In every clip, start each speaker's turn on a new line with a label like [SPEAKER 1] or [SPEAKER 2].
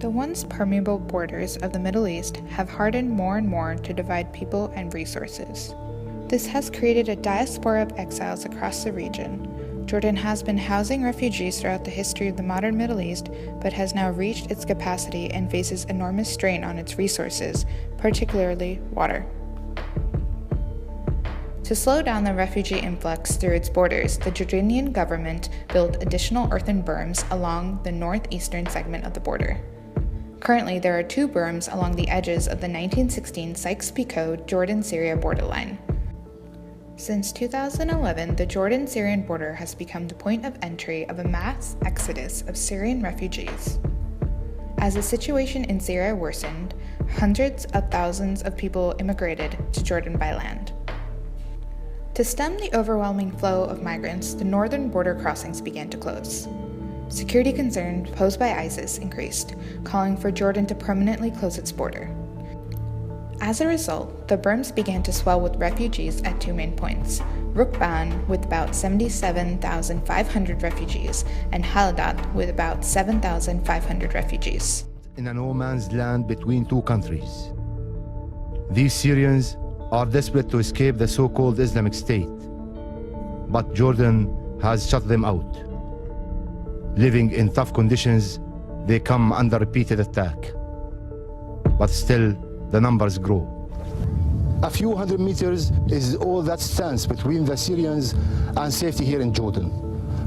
[SPEAKER 1] The once permeable borders of the Middle East have hardened more and more to divide people and resources. This has created a diaspora of exiles across the region. Jordan has been housing refugees throughout the history of the modern Middle East, but has now reached its capacity and faces enormous strain on its resources, particularly water. To slow down the refugee influx through its borders, the Jordanian government built additional earthen berms along the northeastern segment of the border. Currently, there are 2 berms along the edges of the 1916 Sykes-Picot Jordan-Syria borderline. Since 2011, the Jordan-Syrian border has become the point of entry of a mass exodus of Syrian refugees. As the situation in Syria worsened, hundreds of thousands of people immigrated to Jordan by land. To stem the overwhelming flow of migrants, the northern border crossings began to close. Security concerns posed by ISIS increased, calling for Jordan to permanently close its border. As a result, the berms began to swell with refugees at 2 main points, Rukban with about 77,500 refugees and Haladat with about 7,500 refugees.
[SPEAKER 2] In a no man's land between 2 countries. These Syrians are desperate to escape the so-called Islamic State, but Jordan has shut them out. Living in tough conditions, they come under repeated attack. But still, the numbers grow. A few hundred meters is all that stands between the Syrians and safety here in Jordan.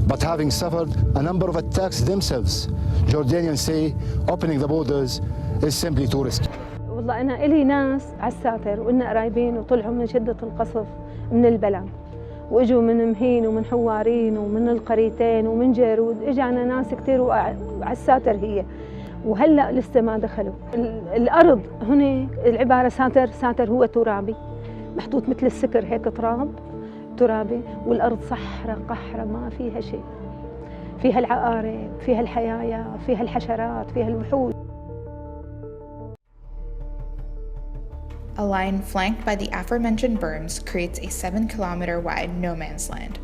[SPEAKER 2] But having suffered a number of attacks themselves, Jordanians say opening the borders is simply too risky.
[SPEAKER 3] والله أنا إلي ناس على الساتر وإنا قرايبين وطلعوا من شدة القصف من البلد وإجوا من مهين ومن حوارين ومن القريتين ومن جيرود إجانا ناس كتير على الساتر هي وهلأ لسه ما دخلوا. الأرض هنا العبارة ساتر هو ترابي محطوط مثل السكر هيك ترابي والأرض صحراء قحرة ما فيها شيء. فيها العقارب، فيها الحيايا، فيها الحشرات، فيها الوحوش.
[SPEAKER 1] A line flanked by the aforementioned berms creates a 7-kilometer wide no man's land.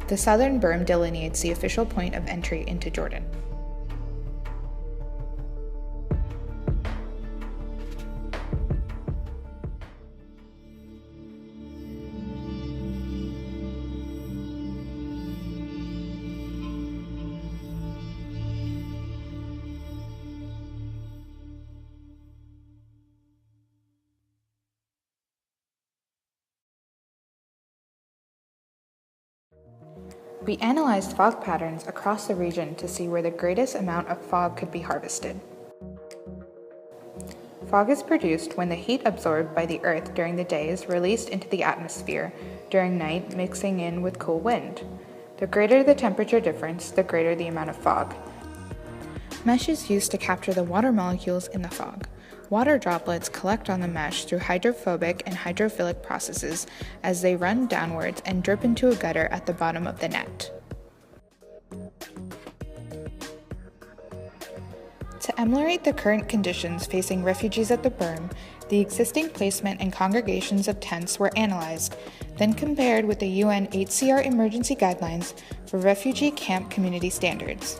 [SPEAKER 1] The southern berm delineates the official point of entry into Jordan. We analyzed fog patterns across the region to see where the greatest amount of fog could be harvested. Fog is produced when the heat absorbed by the Earth during the day is released into the atmosphere during night, mixing in with cool wind. The greater the temperature difference, the greater the amount of fog. Mesh is used to capture the water molecules in the fog. Water droplets collect on the mesh through hydrophobic and hydrophilic processes as they run downwards and drip into a gutter at the bottom of the net. To ameliorate the current conditions facing refugees at the berm, the existing placement and congregations of tents were analyzed, then compared with the UNHCR emergency guidelines for refugee camp community standards.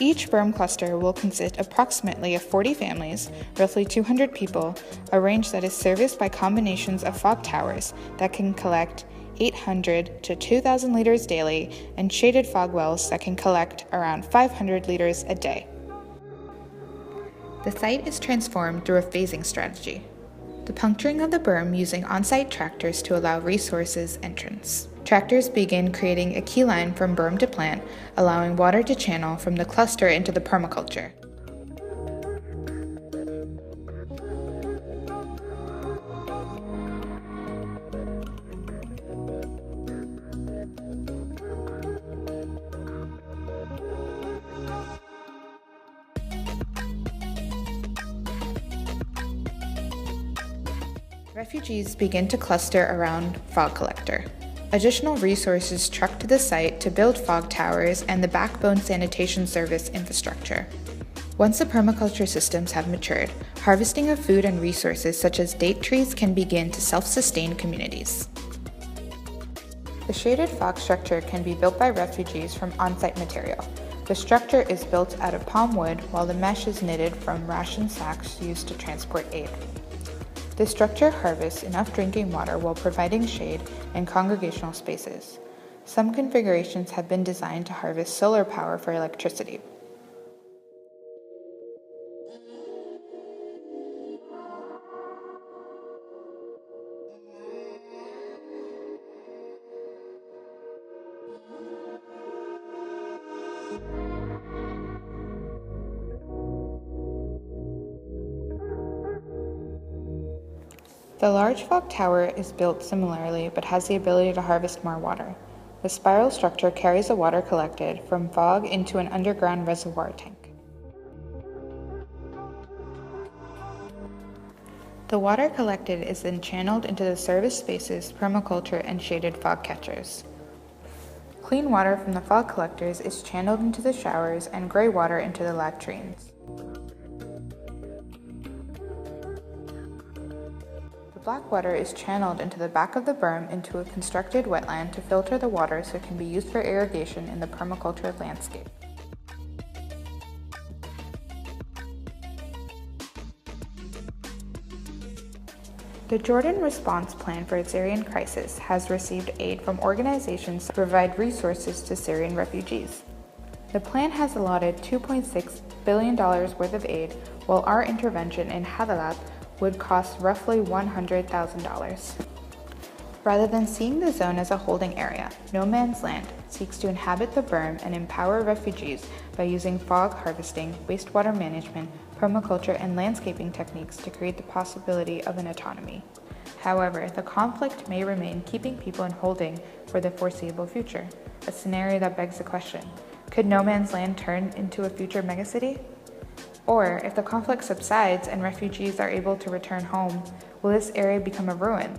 [SPEAKER 1] Each berm cluster will consist approximately of 40 families, roughly 200 people, arranged that is serviced by combinations of fog towers that can collect 800 to 2,000 liters daily and shaded fog wells that can collect around 500 liters a day. The site is transformed through a phasing strategy. The puncturing of the berm using on-site tractors to allow resources entrance. Tractors begin creating a key line from berm to plant, allowing water to channel from the cluster into the permaculture. Refugees begin to cluster around fog collector. Additional resources truck to the site to build fog towers and the backbone sanitation service infrastructure. Once the permaculture systems have matured, harvesting of food and resources such as date trees can begin to self-sustain communities. The shaded fog structure can be built by refugees from on-site material. The structure is built out of palm wood while the mesh is knitted from ration sacks used to transport aid. The structure harvests enough drinking water while providing shade and congregational spaces. Some configurations have been designed to harvest solar power for electricity. The large fog tower is built similarly but has the ability to harvest more water. The spiral structure carries the water collected from fog into an underground reservoir tank. The water collected is then channeled into the service spaces, permaculture, and shaded fog catchers. Clean water from the fog collectors is channeled into the showers and gray water into the latrines. Black water is channeled into the back of the berm into a constructed wetland to filter the water so it can be used for irrigation in the permaculture landscape. The Jordan Response Plan for Syrian Crisis has received aid from organizations to provide resources to Syrian refugees. The plan has allotted $2.6 billion worth of aid, while our intervention in Hadalat would cost roughly $100,000. Rather than seeing the zone as a holding area, No Man's Land seeks to inhabit the berm and empower refugees by using fog harvesting, wastewater management, permaculture, and landscaping techniques to create the possibility of an autonomy. However, the conflict may remain keeping people in holding for the foreseeable future, a scenario that begs the question, could No Man's Land turn into a future megacity? Or, if the conflict subsides and refugees are able to return home, will this area become a ruin?